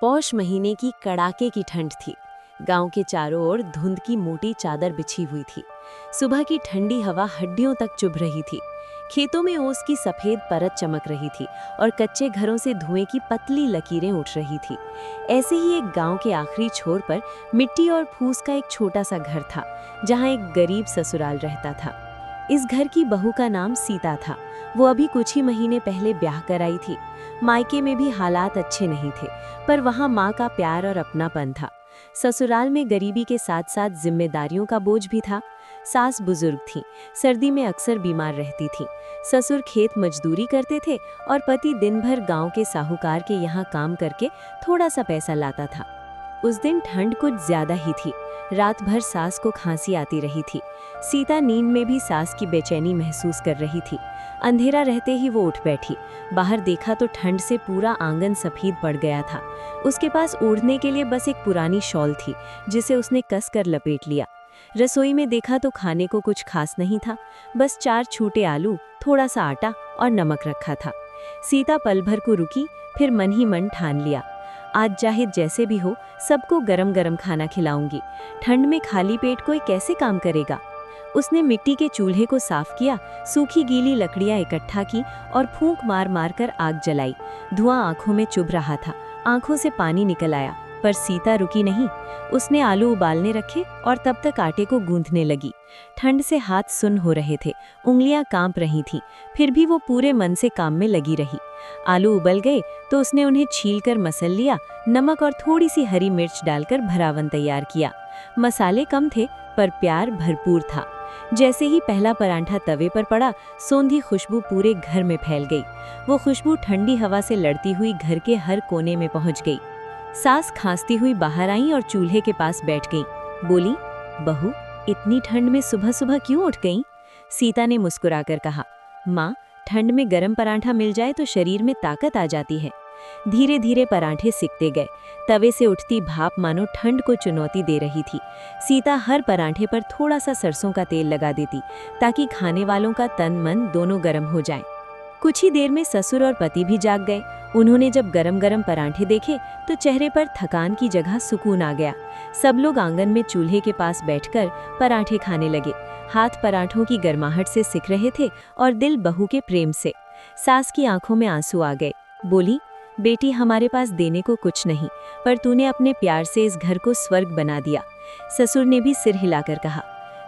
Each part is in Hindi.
पौष महीने की कड़ाके की ठंड थी। गांव के चारों ओर धुंध की मोटी चादर बिछी हुई थी। सुबह की ठंडी हवा हड्डियों तक चुभ रही थी। खेतों में ओस की सफेद परत चमक रही थी और कच्चे घरों से धुएं की पतली लकीरें उठ रही थी। ऐसे ही एक गांव के आखिरी छोर पर मिट्टी और फूस का एक छोटा सा घर था, जहां एक गरीब ससुराल रहता था। इस घर की बहू का नाम सीता था। वो अभी कुछ ही महीने पहले ब्याह कर आई थी। मायके में भी हालात अच्छे नहीं थे, पर वहाँ माँ का प्यार और अपनापन था। ससुराल में गरीबी के साथ साथ जिम्मेदारियों का बोझ भी था। सास बुजुर्ग थी, सर्दी में अक्सर बीमार रहती थी। ससुर खेत मजदूरी करते थे और पति दिन भर गांव के साहूकार के यहाँ काम करके थोड़ा सा पैसा लाता था। उस दिन ठंड कुछ ज्यादा ही थी। रात भर सास को खांसी आती रही थी। सीता नींद में भी सास की बेचैनी महसूस कर रही थी। अंधेरा रहते ही वो उठ बैठी। बाहर देखा तो ठंड से पूरा आंगन सफेद पड़ गया था। उसके पास ओढ़ने के लिए बस एक पुरानी शॉल थी, जिसे उसने कसकर लपेट लिया। रसोई में देखा तो खाने को कुछ खास नहीं था, बस 4 छूटे आलू, थोड़ा सा आटा और नमक रखा था। सीता पल भर को रुकी, फिर मन ही मन ठान लिया, आज चाहे जैसे भी हो सबको गरम गरम खाना खिलाऊंगी। ठंड में खाली पेट कोई कैसे काम करेगा। उसने मिट्टी के चूल्हे को साफ किया, सूखी गीली लकड़ियां इकट्ठा की और फूंक मार मार कर आग जलाई। धुआं आंखों में चुभ रहा था, आंखों से पानी निकल आया, पर सीता रुकी नहीं। उसने आलू उबालने रखे और तब तक आटे को गूंथने लगी। ठंड से हाथ सुन्न हो रहे थे, उंगलियां कांप रही थीं, फिर भी वो पूरे मन से काम में लगी रही। आलू उबल गए तो उसने उन्हें छीलकर मसल लिया, नमक और थोड़ी सी हरी मिर्च डालकर भरावन तैयार किया। मसाले कम थे, पर प्यार भरपूर था। जैसे ही पहला परांठा तवे पर पड़ा, सौंधी खुशबू पूरे घर में फैल गई। वो खुशबू ठंडी हवा से लड़ती हुई घर के हर कोने में पहुंच गई। सास खांसती हुई बाहर आई और चूल्हे के पास बैठ गई। बोली, बहू, इतनी ठंड में सुबह सुबह क्यों उठ गई? सीता ने मुस्कुराकर कहा, माँ, ठंड में गरम परांठा मिल जाए तो शरीर में ताकत आ जाती है। धीरे धीरे परांठे सिकते गए। तवे से उठती भाप मानो ठंड को चुनौती दे रही थी। सीता हर परांठे पर थोड़ा सा सरसों का तेल लगा देती, ताकि खाने वालों का तन मन दोनों गर्म हो जाए। कुछ ही देर में ससुर और पति भी जाग गए। उन्होंने जब गरम गरम परांठे देखे तो चेहरे पर थकान की जगह सुकून आ गया। सब लोग आंगन में चूल्हे के पास बैठकर परांठे खाने लगे। हाथ पराठों की गर्माहट से सिक रहे थे और दिल बहू के प्रेम से। सास की आंखों में आंसू आ गए। बोली, बेटी, हमारे पास देने को कुछ नहीं, पर तूने अपने प्यार से इस घर को स्वर्ग बना दिया। ससुर ने भी सिर हिलाकर कहा,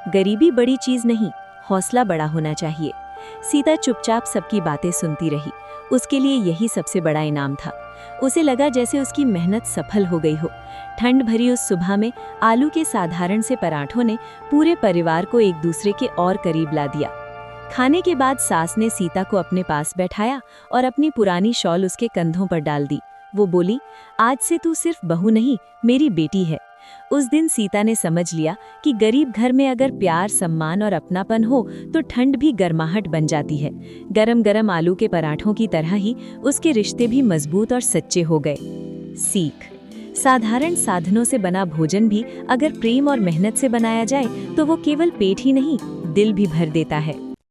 गरीबी बड़ी चीज नहीं, हौसला बड़ा होना चाहिए। सीता चुपचाप सबकी बातें सुनती रही। उसके लिए यही सबसे बड़ा इनाम था। उसे लगा जैसे उसकी मेहनत सफल हो गई हो। ठंड भरी उस सुबह में आलू के साधारण से पराठों ने पूरे परिवार को एक दूसरे के और करीब ला दिया। खाने के बाद सास ने सीता को अपने पास बैठाया और अपनी पुरानी शॉल उसके कंधों पर डाल दी। वो बोली, आज से तू सिर्फ बहू नहीं, मेरी बेटी है। उस दिन सीता ने समझ लिया कि गरीब घर में अगर प्यार, सम्मान और अपनापन हो तो ठंड भी गर्माहट बन जाती है। गरम गरम आलू के पराठों की तरह ही उसके रिश्ते भी मजबूत और सच्चे हो गए। सीख, साधारण साधनों से बना भोजन भी अगर प्रेम और मेहनत से बनाया जाए तो वो केवल पेट ही नहीं, दिल भी भर देता है।